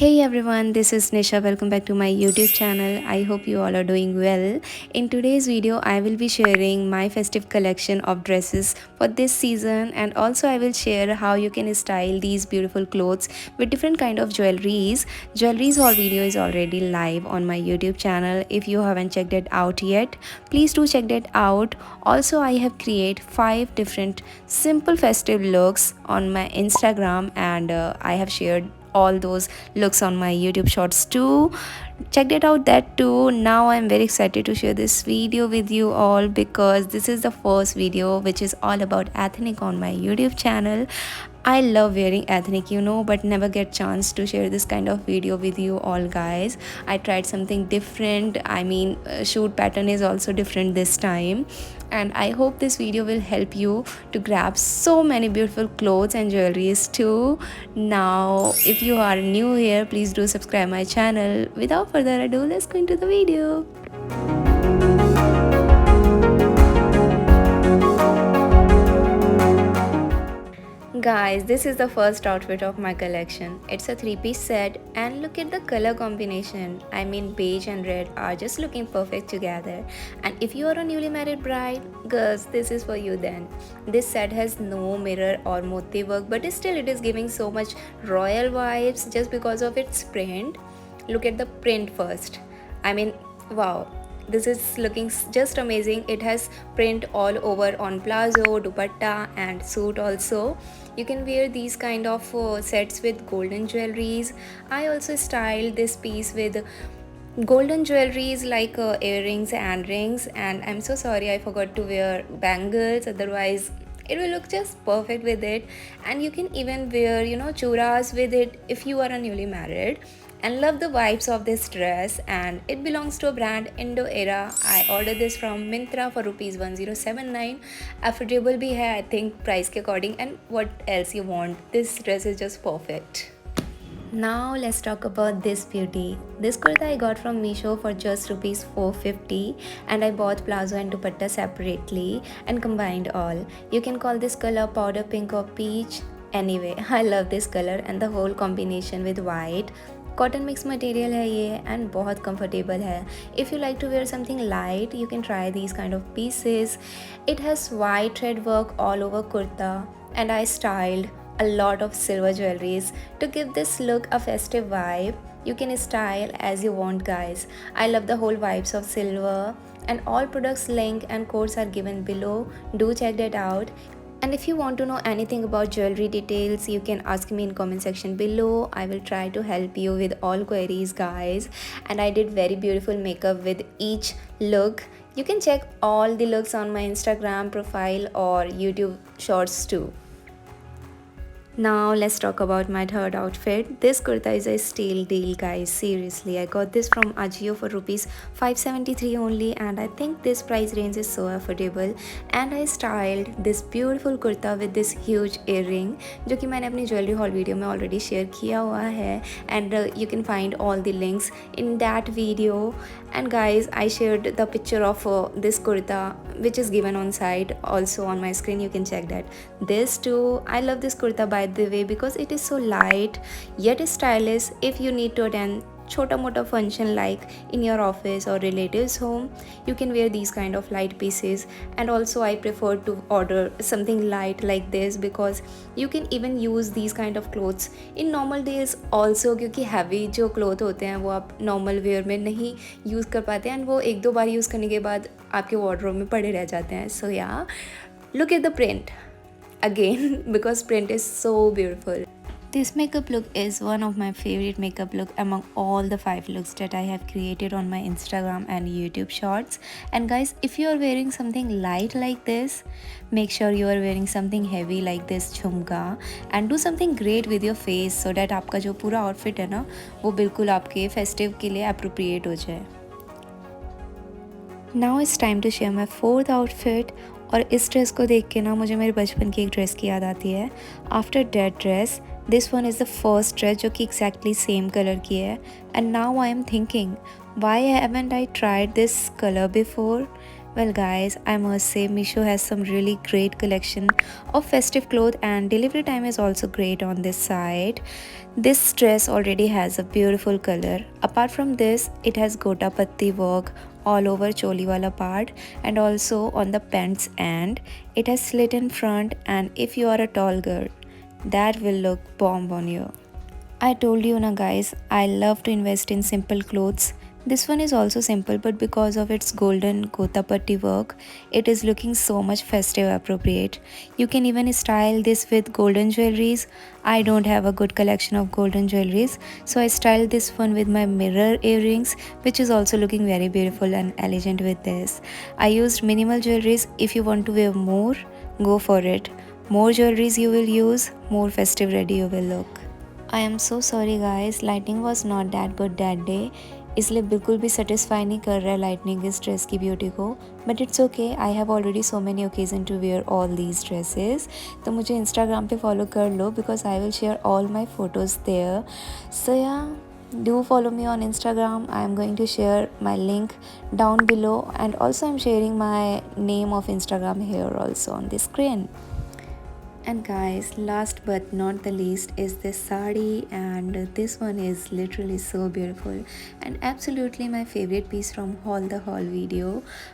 Hey everyone, this is Nisha. Welcome back to my YouTube channel. I hope you all are doing well. In today's video, I will be sharing my festive collection of dresses for this season, and also I will share how you can style these beautiful clothes with different kind of jewelries. Jewelries haul video is already live on my YouTube channel. If you haven't checked it out yet, please do check that out. Also, I have created 5 different simple festive looks on my Instagram, and I have shared all those looks on my YouTube shorts too. Check it out that too. Now I'm very excited to share this video with you all because this is the first video which is all about ethnic on my YouTube channel. I love wearing ethnic, but never get chance to share this kind of video with you all guys. I tried something different. Shoot pattern is also different this time, and I hope this video will help you to grab so many beautiful clothes and jewelries too. Now, if you are new here, please do subscribe my channel. Without further ado, let's go into the video. Guys, this is the first outfit of my collection. It's a 3-piece set, and look at the color combination. Beige and red are just looking perfect together. And if you are a newly married bride, girls, this is for you then. This set has no mirror or motif work, but still it is giving so much royal vibes just because of its print. Look at the print first. Wow, this is looking just amazing. It has print all over on plazo, dupatta and suit also. You can wear these kind of sets with golden jewelries. I also styled this piece with golden jewelries like earrings and rings, and I'm so sorry I forgot to wear bangles, otherwise it will look just perfect with it. And you can even wear churas with it if you are a newly married. And love the vibes of this dress, and it belongs to a brand Indo Era. I ordered this from Myntra for rupees 1079. Affordable bhi hai, I think, price ke according. And what else you want, this dress is just perfect. Now let's talk about this beauty. This kurta I got from Meesho for just rupees 450, and I bought plazo and dupatta separately and combined all. You can call this color powder pink or peach. Anyway, I love this color and the whole combination with white. Cotton mix material है ये and बहुत comfortable है. If you like to wear something light, you can try these kind of pieces. It has white thread work all over kurta, and I styled a lot of silver jewelries to give this look a festive vibe. You can style as you want guys. I love the whole vibes of silver, and all products link and codes are given below. Do check that out. And if you want to know anything about jewelry details, you can ask me in comment section below. I will try to help you with all queries guys. And I did very beautiful makeup with each look. You can check all the looks on my Instagram profile or YouTube shorts too. Now let's talk about my third outfit. This kurta is a steal deal guys, seriously. I got this from Ajio for rupees 573 only, and I think this price range is so affordable. And I styled this beautiful kurta with this huge earring, जो कि मैंने अपनी jewelry haul video में already share किया हुआ है, and you can find all the links in that video. And guys, I shared the picture of this kurta which is given on site also on my screen. You can check that. This too, I love this kurta by the way because it is so light yet stylish. If you need to attend chota mota function like in your office or relatives home, you can wear these kind of light pieces. And also I prefer to order something light like this because you can even use these kind of clothes in normal days also, क्योंकि heavy जो cloth होते हैं वो आप normal wear में नहीं use कर पाते हैं, and वो एक दो बार use करने के बाद आपके wardrobe में पड़े रह जाते हैं. So yeah, look at the print again because print is so beautiful. This makeup look is one of my favorite makeup look among all the 5 looks that I have created on my Instagram and YouTube shorts. And guys, if you are wearing something light like this, make sure you are wearing something heavy like this झुमका, and do something great with your face so that आपका जो पूरा outfit है ना वो बिल्कुल आपके festive के लिए appropriate हो जाए. Now it's time to share my fourth outfit. और इस ड्रेस को देख के ना मुझे मेरे बचपन की एक ड्रेस की याद आती है. After that dress, this one is the first dress जो कि एग्जैक्टली सेम कलर की है. And now I am thinking, why haven't I tried this colour before. Well guys, I must say Misho has some really great collection of festive clothes and delivery time is also great on this side. This dress already has a beautiful color. Apart from this, it has gota patti work all over choli wala part and also on the pants end. It has slit in front and if you are a tall girl, that will look bomb on you. I told you na guys, I love to invest in simple clothes. This one is also simple but because of its golden kotapatti work, it is looking so much festive appropriate. You can even style this with golden jewelries. I don't have a good collection of golden jewelries, so I styled this one with my mirror earrings, which is also looking very beautiful and elegant with this. I used minimal jewelries. If you want to wear more, go for it. More jewelries you will use, more festive ready you will look. I am so sorry guys, lightning was not that good that day, इसलिए बिल्कुल भी satisfy नहीं कर रहा है lightning इस dress की beauty को, but it's okay, I have already so many occasion to wear all these dresses. तो मुझे इंस्टाग्राम पे फॉलो कर लो because I will share all my photos there. So yeah do follow me on Instagram. I am going to share my link down below and also I'm sharing my name of Instagram here also on the screen. And guys, last but not the least is this sari, and this one is literally so beautiful and absolutely my favorite piece from Haul the Haul video.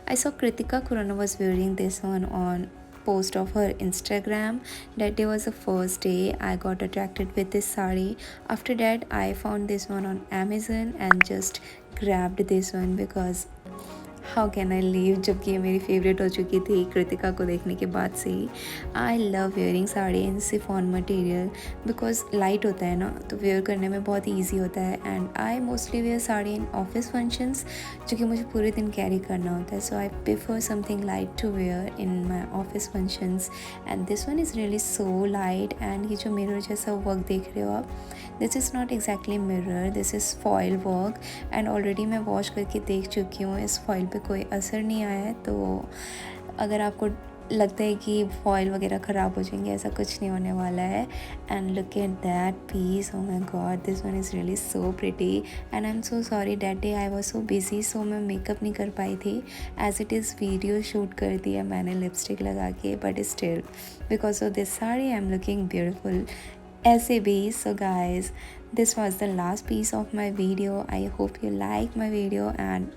I saw Kritika Kurana was wearing this one on post of her Instagram. That day was the first day I got attracted with this sari. After that I found this one on Amazon and just grabbed this one because how can I leave, जबकि ये मेरी favourite हो चुकी थी कृतिका को देखने के बाद से ही. I love wearing sari in chiffon material because light होता है ना, तो वेयर करने में बहुत ईजी होता है. And I mostly wear sari in office functions जो कि मुझे पूरे दिन कैरी करना होता है. So I prefer something light to wear in my office functions. And this one is really so light. And ये जो मिरर जैसा वर्क देख रहे हो आप, this is not exactly mirror, this is foil work. And already मैं wash करके देख चुकी हूँ, इस फॉयल पे कोई असर नहीं आया है. तो अगर आपको लगता है कि फॉयल वगैरह ख़राब हो जाएंगे, ऐसा कुछ नहीं होने वाला है. And look at that piece, oh my god, this one is really so pretty. And I am so sorry that day I was so busy, so मैं मेकअप नहीं कर पाई थी. As it is video shoot कर दिया मैंने lipstick लगा के, but still because of this sari I am looking beautiful ऐसे भी. So guys, this was the last piece of my video. I hope you liked my video, and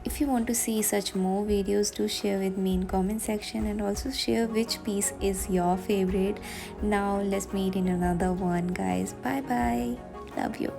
if you want to see such more videos, do share with me in comment section and also share which piece is your favorite. Now let's meet in another one guys. Bye bye, love you.